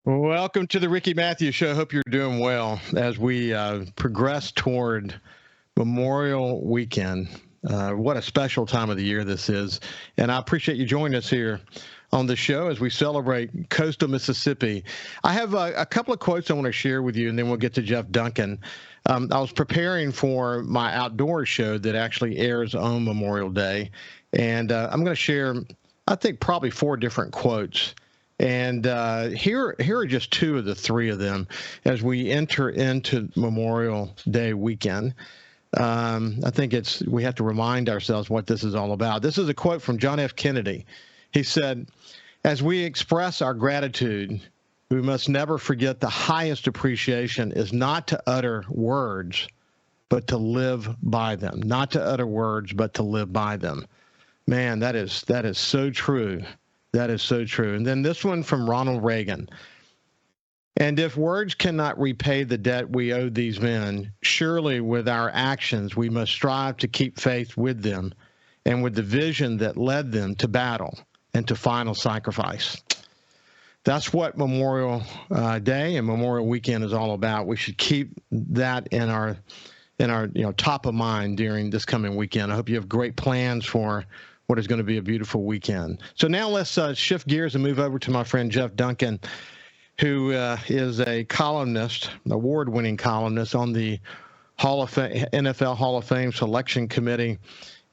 Welcome to the Ricky Mathews Show. Hope you're doing well as we progress toward Memorial Weekend. What a special time of the year this is. And I appreciate you joining us here on the show as we celebrate coastal Mississippi. I have a couple of quotes I want to share with you, and then we'll get to Jeff Duncan. I was preparing for my outdoor show that actually airs on Memorial Day, and I'm going to share, I think, probably 4 different quotes. And here are just 2 of the 3 of them as we enter into Memorial Day weekend. I think we have to remind ourselves what this is all about. This is a quote from John F. Kennedy. He said, "As we express our gratitude, we must never forget the highest appreciation is not to utter words, but to live by them." Not to utter words, but to live by them. Man, that is so true. That is so true. And then this one from Ronald Reagan. "And if words cannot repay the debt we owe these men, surely with our actions we must strive to keep faith with them and with the vision that led them to battle and to final sacrifice." That's what Memorial Day and Memorial Weekend is all about. We should keep that in our top of mind during this coming weekend. I hope you have great plans for what is going to be a beautiful weekend. So now let's shift gears and move over to my friend Jeff Duncan, who is a columnist, award-winning columnist on the NFL Hall of Fame Selection Committee,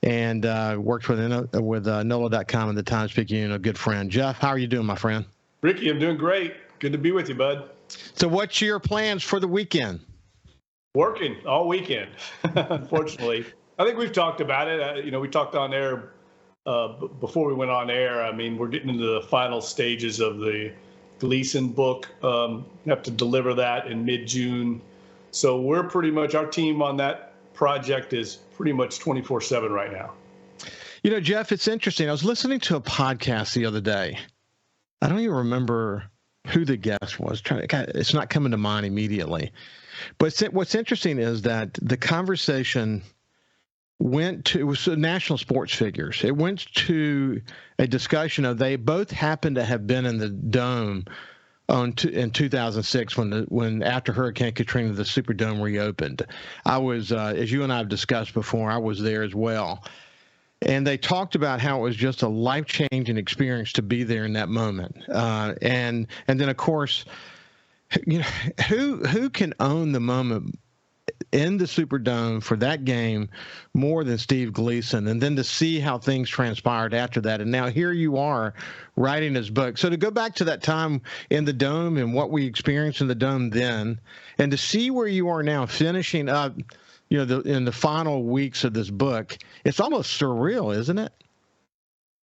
and works with NOLA.com and the Times-Picayune, a good friend. Jeff, how are you doing, my friend? Ricky, I'm doing great. Good to be with you, bud. So what's your plans for the weekend? Working all weekend, unfortunately. I think we've talked about it. We talked on air before we went on air. I mean, we're getting into the final stages of the Gleason book. Have to deliver that in mid-June. So we're pretty much, our team on that project is pretty much 24/7 right now. You know, Jeff, it's interesting. I was listening to a podcast the other day. I don't even remember who the guest was. It's not coming to mind immediately. But what's interesting is that the conversation it was national sports figures. It went to a discussion of they both happened to have been in the Dome in 2006 when after Hurricane Katrina, the Superdome reopened. I was, as you and I have discussed before, I was there as well. And they talked about how it was just a life-changing experience to be there in that moment. And then, of course, who can own the moment in the Superdome for that game more than Steve Gleason? And then to see how things transpired after that. And now here you are writing his book. So to go back to that time in the Dome and what we experienced in the Dome then, and to see where you are now finishing up, in the final weeks of this book, it's almost surreal, isn't it?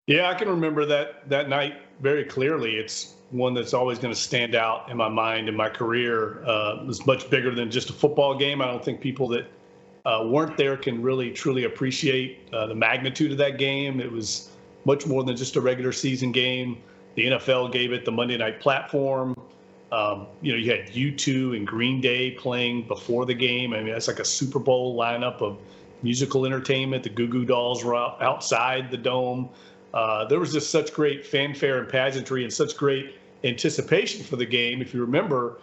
Yeah, I can remember that night very clearly. It's one that's always going to stand out in my mind and my career. It was much bigger than just a football game. I don't think people that weren't there can really, truly appreciate the magnitude of that game. It was much more than just a regular season game. The NFL gave it the Monday night platform. You had U2 and Green Day playing before the game. I mean, that's like a Super Bowl lineup of musical entertainment. The Goo Goo Dolls were outside the Dome. There was just such great fanfare and pageantry and such great anticipation for the game. If you remember,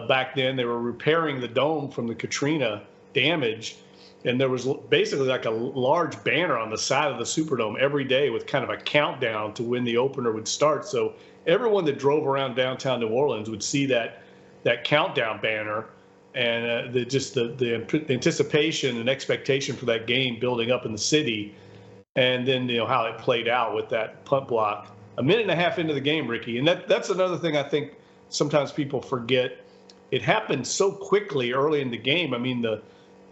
back then they were repairing the Dome from the Katrina damage, and there was basically like a large banner on the side of the Superdome every day with kind of a countdown to when the opener would start. So everyone that drove around downtown New Orleans would see that countdown banner, and the anticipation and expectation for that game building up in the city. And then, how it played out with that punt block a minute and a half into the game, Ricky. And that's another thing I think sometimes people forget. It happened so quickly early in the game. I mean, the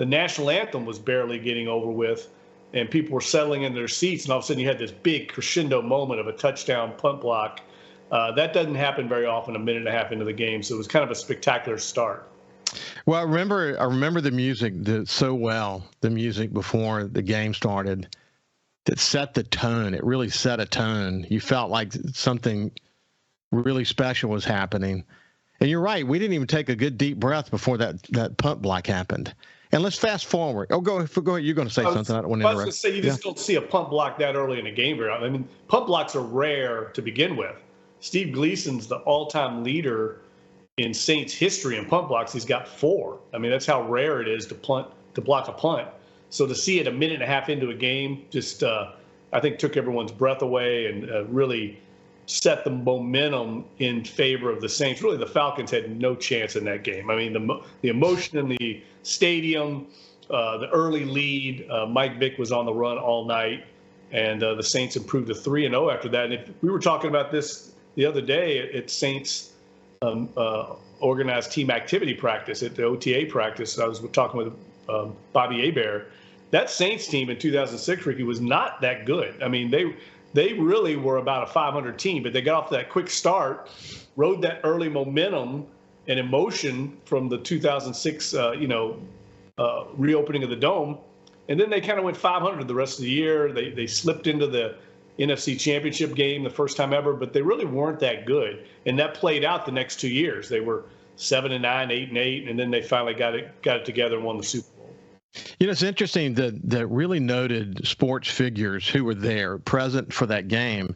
national anthem was barely getting over with, and people were settling in their seats. And all of a sudden you had this big crescendo moment of a touchdown punt block. That doesn't happen very often a minute and a half into the game. So it was kind of a spectacular start. Well, I remember the music so well, the music before the game started. That set the tone. It really set a tone. You felt like something really special was happening. And you're right. We didn't even take a good deep breath before that punt block happened. And let's fast forward. Oh, go ahead. You're going to say something. I don't want to interrupt. I was going to say, you just don't see a punt block that early in a game very often. I mean, punt blocks are rare to begin with. Steve Gleason's the all-time leader in Saints history in punt blocks, he's got 4. I mean, that's how rare it is to block a punt. So to see it a minute and a half into a game, just I think took everyone's breath away and really set the momentum in favor of the Saints. Really, the Falcons had no chance in that game. I mean, the emotion in the stadium, the early lead. Mike Vick was on the run all night, and the Saints improved to 3-0 after that. And if we were talking about this the other day at Saints organized team activity practice, at the OTA practice, I was talking with Bobby Hebert. That Saints team in 2006, Ricky, was not that good. I mean, they really were about a 500 team, but they got off that quick start, rode that early momentum and emotion from the 2006, reopening of the Dome, and then they kind of went 500 the rest of the year. They slipped into the NFC Championship game the first time ever, but they really weren't that good, and that played out the next 2 years. They were 7-9, 8-8, and then they finally got it together and won the Super Bowl. You know, it's interesting that really noted sports figures who were there, present for that game.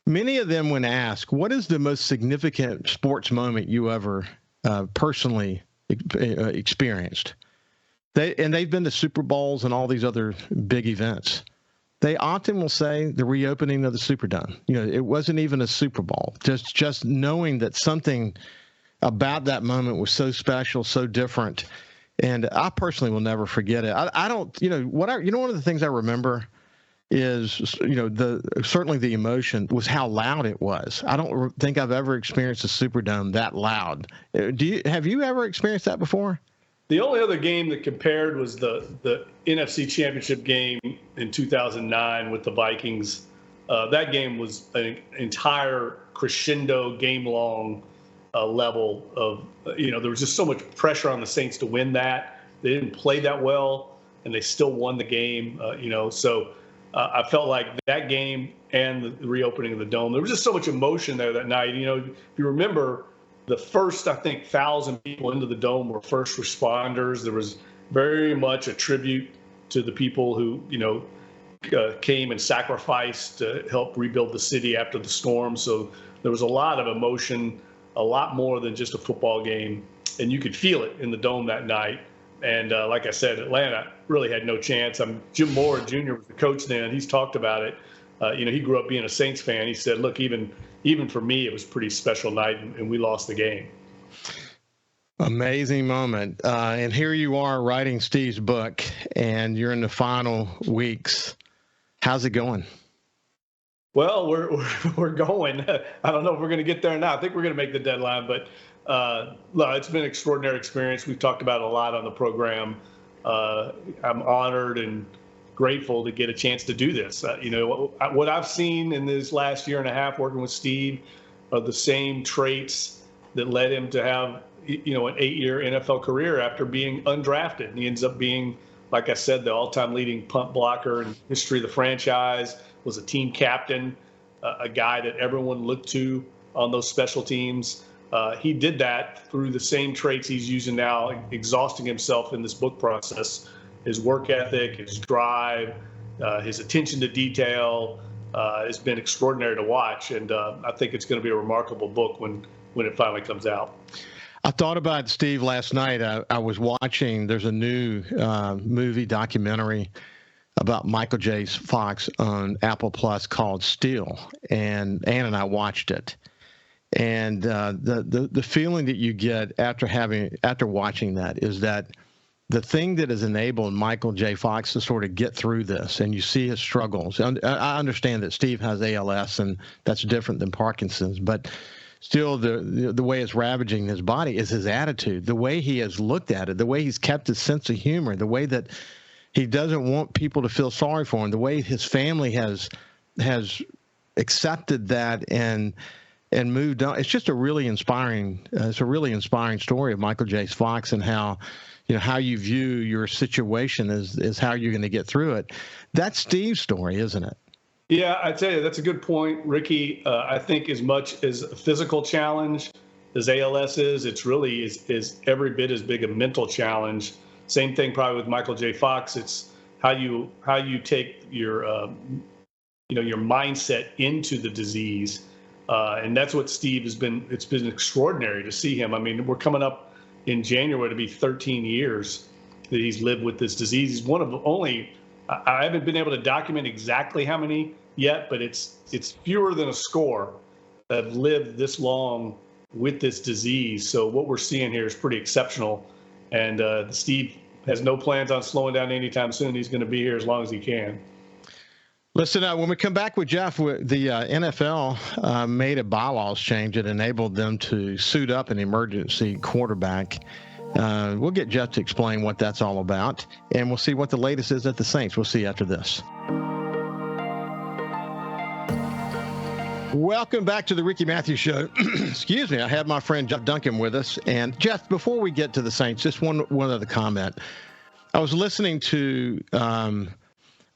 Many of them, when asked, what is the most significant sports moment you ever personally experienced? They've been to Super Bowls and all these other big events. They often will say the reopening of the Superdome. You know, it wasn't even a Super Bowl. Just knowing that something about that moment was so special, so different. And I personally will never forget it. I don't, one of the things I remember is, certainly the emotion was how loud it was. I don't think I've ever experienced a Superdome that loud. Have you ever experienced that before? The only other game that compared was the NFC Championship game in 2009 with the Vikings. That game was an entire crescendo game-long level of, there was just so much pressure on the Saints to win that. They didn't play that well, and they still won the game, So I felt like that game and the reopening of the Dome, there was just so much emotion there that night. If you remember, the first, I think, 1,000 people into the Dome were first responders. There was very much a tribute to the people who, came and sacrificed to help rebuild the city after the storm. So there was a lot of emotion, a lot more than just a football game, and you could feel it in the Dome that night. And like I said, Atlanta really had no chance. Jim Moore Jr. was the coach then. He's talked about it. He grew up being a Saints fan. He said, look, even for me, it was a pretty special night, and we lost the game. Amazing moment. And here you are writing Steve's book, and you're in the final weeks. How's it going? Well, we're going. I don't know if we're going to get there or not. I think we're going to make the deadline, but it's been an extraordinary experience. We've talked about it a lot on the program. I'm honored and grateful to get a chance to do this. What I've seen in this last year and a half working with Steve are the same traits that led him to have, an 8-year NFL career after being undrafted. And he ends up being, like I said, the all-time leading punt blocker in history of the franchise, was a team captain, a guy that everyone looked to on those special teams. He did that through the same traits he's using now, exhausting himself in this book process. His work ethic, his drive, his attention to detail has been extraordinary to watch. And I think it's going to be a remarkable book when it finally comes out. I thought about Steve last night. I was watching, there's a new documentary about Michael J. Fox on Apple Plus called Steel. And Ann and I watched it. And the feeling that you get after watching that is that the thing that has enabled Michael J. Fox to sort of get through this, and you see his struggles. And I understand that Steve has ALS, and that's different than Parkinson's, but still the way it's ravaging his body is his attitude, the way he has looked at it, the way he's kept his sense of humor, the way that he doesn't want people to feel sorry for him, the way his family has accepted that and moved on. It's just a really inspiring story of Michael J. Fox and how you view your situation is how you're going to get through it. That's Steve's story, isn't it? Yeah, I tell you, that's a good point, Ricky. I think as much as a physical challenge as ALS is, it's really is every bit as big a mental challenge. Same thing probably with Michael J. Fox. It's how you take your your mindset into the disease. And that's what Steve has been. It's been extraordinary to see him. I mean, we're coming up in January to be 13 years that he's lived with this disease. He's one of only, I haven't been able to document exactly how many yet, but it's fewer than a score that have lived this long with this disease. So what we're seeing here is pretty exceptional. And Steve has no plans on slowing down anytime soon. He's going to be here as long as he can. Listen, when we come back with Jeff, the NFL made a bylaws change that enabled them to suit up an emergency quarterback. We'll get Jeff to explain what that's all about, and we'll see what the latest is at the Saints. We'll see you after this. Welcome back to the Ricky Mathews Show. Excuse me. I have my friend Jeff Duncan with us. And Jeff, before we get to the Saints, just one other comment. I was listening to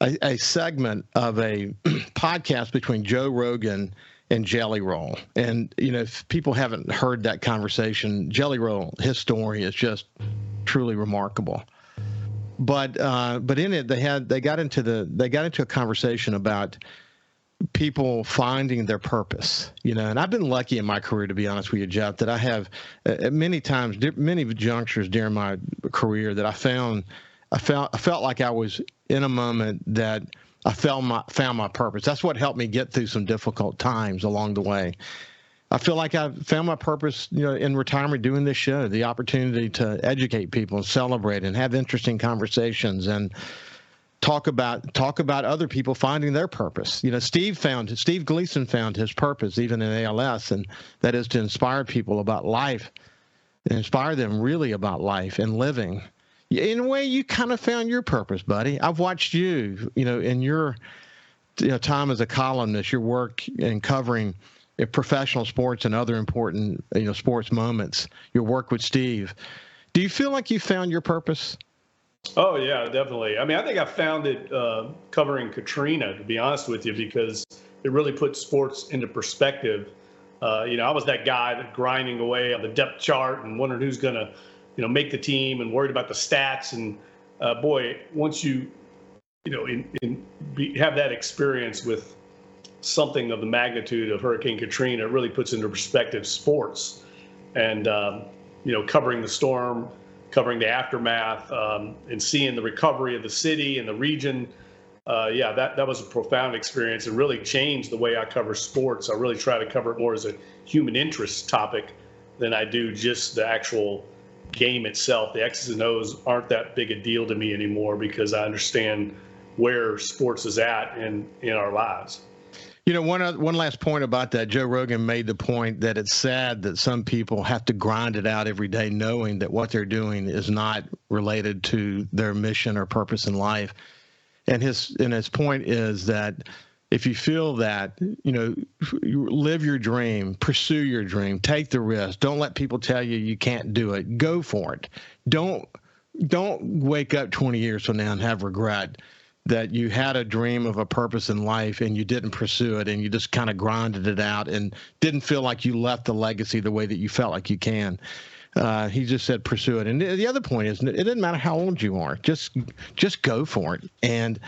a segment of a podcast between Joe Rogan and Jelly Roll. And, you know, if people haven't heard that conversation, Jelly Roll, his story is just truly remarkable. But in it, they got into a conversation about people finding their purpose, you know, and I've been lucky in my career, to be honest with you, Jeff, that I have many times, many junctures during my career that I felt like I was in a moment that I found my purpose. That's what helped me get through some difficult times along the way. I feel like I've found my purpose, you know, in retirement doing this show, the opportunity to educate people and celebrate and have interesting conversations and talk about other people finding their purpose. You know, Steve Gleason found his purpose even in ALS, and that is to inspire people about life, and inspire them really about life and living. In a way, you kind of found your purpose, buddy. I've watched you, you know, in your time as a columnist, your work in covering professional sports and other important, you know, sports moments, your work with Steve. Do you feel like you found your purpose? Oh, yeah, definitely. I mean, I think I found it covering Katrina, to be honest with you, because it really put sports into perspective. You know, I was that guy that grinding away on the depth chart and wondering who's going to, you know, make the team and worried about the stats. And boy, once you know, have that experience with something of the magnitude of Hurricane Katrina, it really puts into perspective sports. And, you know, covering the storm, covering the aftermath, and seeing the recovery of the city and the region. That was a profound experience and really changed the way I cover sports. I really try to cover it more as a human interest topic than I do just the actual game itself. The X's and O's aren't that big a deal to me anymore because I understand where sports is at in our lives. You know, one last point about that. Joe Rogan made the point that it's sad that some people have to grind it out every day knowing that what they're doing is not related to their mission or purpose in life. And his point is that if you feel that, you know, you live your dream, pursue your dream, take the risk. Don't let people tell you you can't do it. Go for it. Don't wake up 20 years from now and have regret that you had a dream of a purpose in life and you didn't pursue it and you just kind of grinded it out and didn't feel like you left the legacy the way that you felt like you can. He just said pursue it. And the other point is it doesn't matter how old you are. Just go for it. And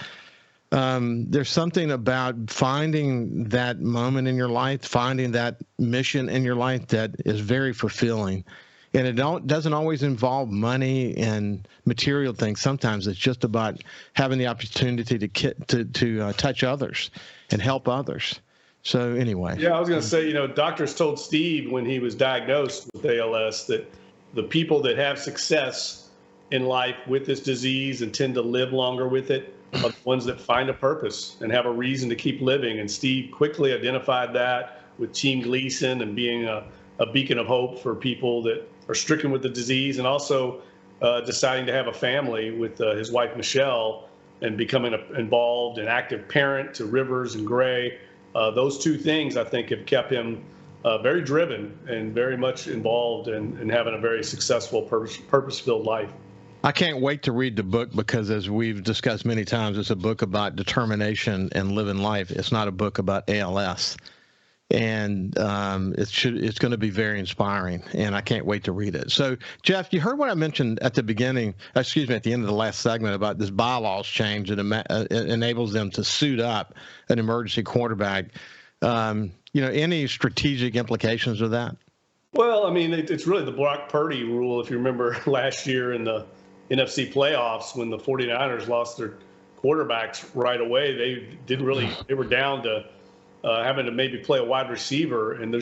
there's something about finding that moment in your life, finding that mission in your life that is very fulfilling. And it doesn't always involve money and material things. Sometimes it's just about having the opportunity to touch others and help others. So anyway. Yeah, I was going to say, you know, doctors told Steve when he was diagnosed with ALS that the people that have success in life with this disease and tend to live longer with it are the ones that find a purpose and have a reason to keep living. And Steve quickly identified that with Team Gleason and being a beacon of hope for people that are stricken with the disease, and also deciding to have a family with his wife, Michelle, and becoming an involved and active parent to Rivers and Gray. Those two things, I think, have kept him very driven and very much involved in having a very successful, purpose-filled life. I can't wait to read the book because, as we've discussed many times, it's a book about determination and living life. It's not a book about ALS. And it's going to be very inspiring, and I can't wait to read it. So, Jeff, you heard what I mentioned at the beginning, at the end of the last segment about this bylaws change that enables them to suit up an emergency quarterback. any strategic implications of that? Well, I mean, it's really the Brock Purdy rule. If you remember last year in the NFC playoffs when the 49ers lost their quarterbacks right away, they were down to having to maybe play a wide receiver. And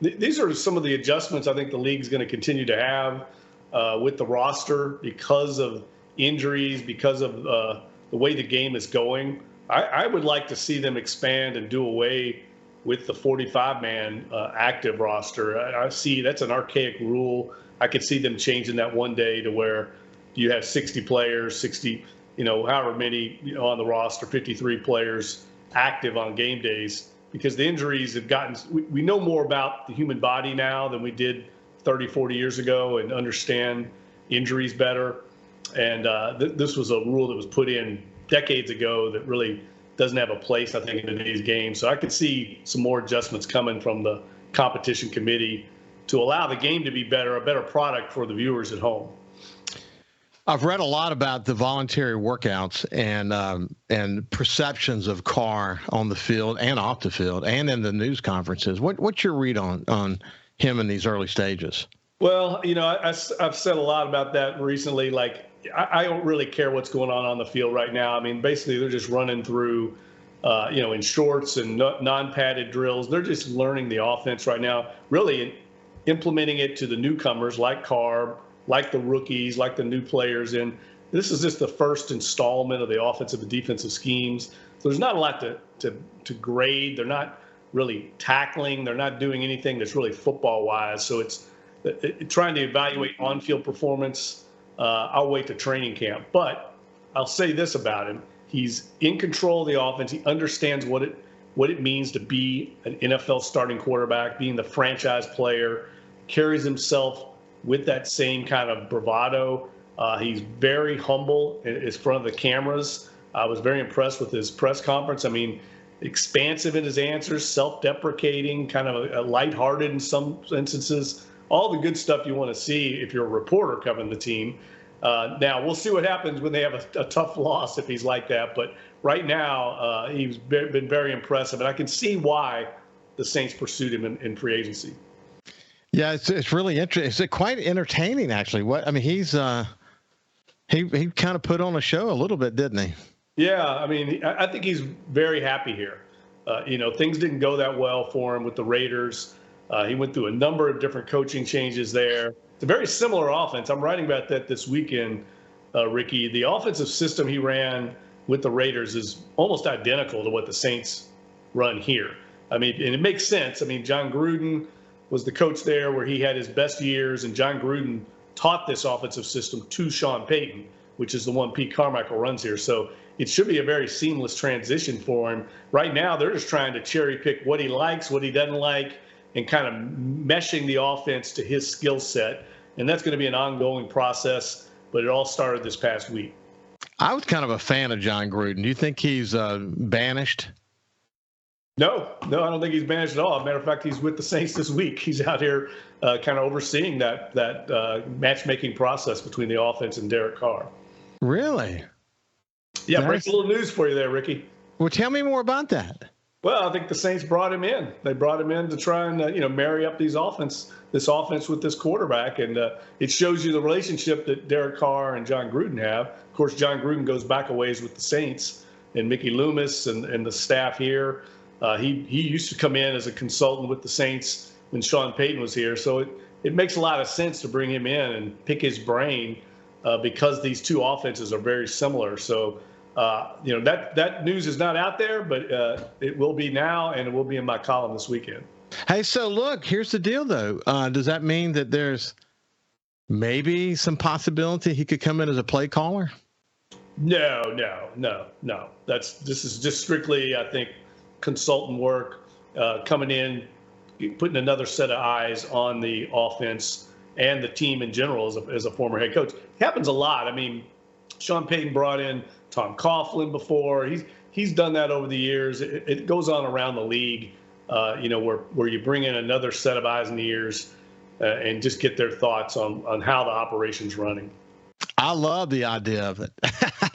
these are some of the adjustments I think the league's going to continue to have with the roster because of injuries, because of the way the game is going. I would like to see them expand and do away with the 45-man active roster. I see that's an archaic rule. I could see them changing that one day to where you have 60 players, 60, however many on the roster, 53 players active on game days, because the injuries have gotten, we know more about the human body now than we did 30, 40 years ago and understand injuries better. And this was a rule that was put in decades ago that really doesn't have a place, I think, in today's game. So I could see some more adjustments coming from the competition committee to allow the game to be better, a better product for the viewers at home. I've read a lot about the voluntary workouts and perceptions of Carr on the field and off the field and in the news conferences. What's your read on him in these early stages? Well, I've said a lot about that recently. Like, I don't really care what's going on the field right now. I mean, basically, they're just running through, in shorts and non-padded drills. They're just learning the offense right now, really implementing it to the newcomers like Carr, like the rookies, like the new players. And this is just the first installment of the offensive and defensive schemes. So there's not a lot to grade. They're not really tackling. They're not doing anything that's really football-wise. So it's trying to evaluate on-field performance. I'll wait to training camp. But I'll say this about him. He's in control of the offense. He understands what it means to be an NFL starting quarterback, being the franchise player, carries himself with that same kind of bravado. He's very humble in front of the cameras. I was very impressed with his press conference. I mean, expansive in his answers, self-deprecating, kind of a lighthearted in some instances. All the good stuff you want to see if you're a reporter covering the team. Now, we'll see what happens when they have a tough loss if he's like that. But right now, he's been very impressive. And I can see why the Saints pursued him in free agency. Yeah, it's really interesting. It's quite entertaining, actually. He's he kind of put on a show a little bit, didn't he? Yeah, I mean, I think he's very happy here. Things didn't go that well for him with the Raiders. He went through a number of different coaching changes there. It's a very similar offense. I'm writing about that this weekend, Ricky. The offensive system he ran with the Raiders is almost identical to what the Saints run here. I mean, and it makes sense. I mean, John Gruden was the coach there where he had his best years, and John Gruden taught this offensive system to Sean Payton, which is the one Pete Carmichael runs here. So it should be a very seamless transition for him. Right now, they're just trying to cherry pick what he likes, what he doesn't like, and kind of meshing the offense to his skill set. And that's going to be an ongoing process, but it all started this past week. I was kind of a fan of John Gruden. Do you think he's banished? No, I don't think he's banished at all. As a matter of fact, he's with the Saints this week. He's out here kind of overseeing that matchmaking process between the offense and Derek Carr. Really? Yeah, break a little news for you there, Ricky. Well, tell me more about that. Well, I think the Saints brought him in. They brought him in to try and marry up this offense with this quarterback, and it shows you the relationship that Derek Carr and John Gruden have. Of course, John Gruden goes back a ways with the Saints, and Mickey Loomis and the staff here. He used to come in as a consultant with the Saints when Sean Payton was here, so it makes a lot of sense to bring him in and pick his brain because these two offenses are very similar. So. That news is not out there, but it will be now, and it will be in my column this weekend. Hey, so look, here's the deal, though. Does that mean that there's maybe some possibility he could come in as a play caller? No. This is just strictly, I think, consultant work, coming in, putting another set of eyes on the offense and the team in general as a former head coach. It happens a lot. I mean, Sean Payton brought in Tom Coughlin before. He's done that over the years. It goes on around the league, where you bring in another set of eyes and ears and just get their thoughts on how the operation's running. I love the idea of it.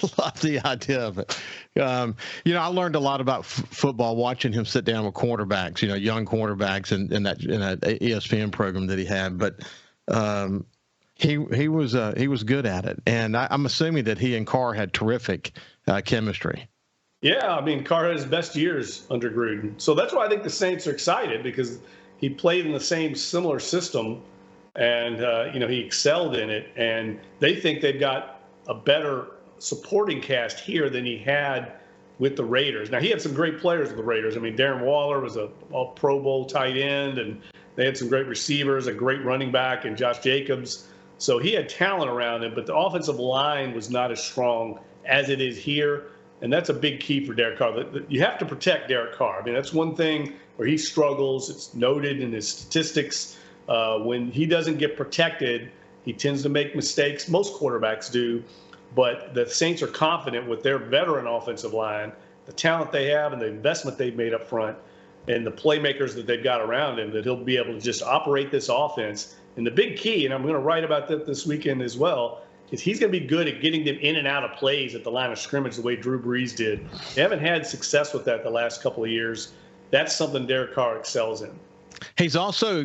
I love the idea of it. I learned a lot about football watching him sit down with quarterbacks, young quarterbacks in that ESPN program that he had. But he was good at it, and I'm assuming that he and Carr had terrific chemistry. Yeah, I mean, Carr had his best years under Gruden, so that's why I think the Saints are excited, because he played in the same similar system, and he excelled in it, and they think they've got a better supporting cast here than he had with the Raiders. Now, he had some great players with the Raiders. I mean, Darren Waller was a Pro Bowl tight end, and they had some great receivers, a great running back, and Josh Jacobs. So he had talent around him, but the offensive line was not as strong as it is here. And that's a big key for Derek Carr. You have to protect Derek Carr. I mean, that's one thing where he struggles. It's noted in his statistics. When he doesn't get protected, he tends to make mistakes. Most quarterbacks do. But the Saints are confident with their veteran offensive line, the talent they have and the investment they've made up front, and the playmakers that they've got around him, that he'll be able to just operate this offense. And the big key, and I'm going to write about that this weekend as well, is he's going to be good at getting them in and out of plays at the line of scrimmage the way Drew Brees did. They haven't had success with that the last couple of years. That's something Derek Carr excels in. He's also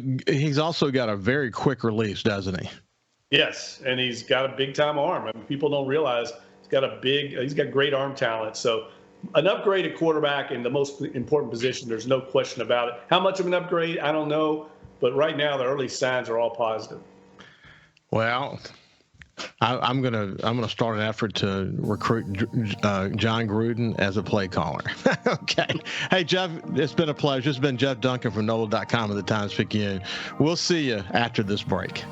got a very quick release, doesn't he? Yes, and he's got a big-time arm. I mean, people don't realize he's got great arm talent. So an upgrade at quarterback in the most important position, there's no question about it. How much of an upgrade, I don't know. But right now, the early signs are all positive. Well, I'm gonna start an effort to recruit John Gruden as a play caller. Okay. Hey, Jeff, it's been a pleasure. It's been Jeff Duncan from NOLA.com of the Times-Picayune. We'll see you after this break.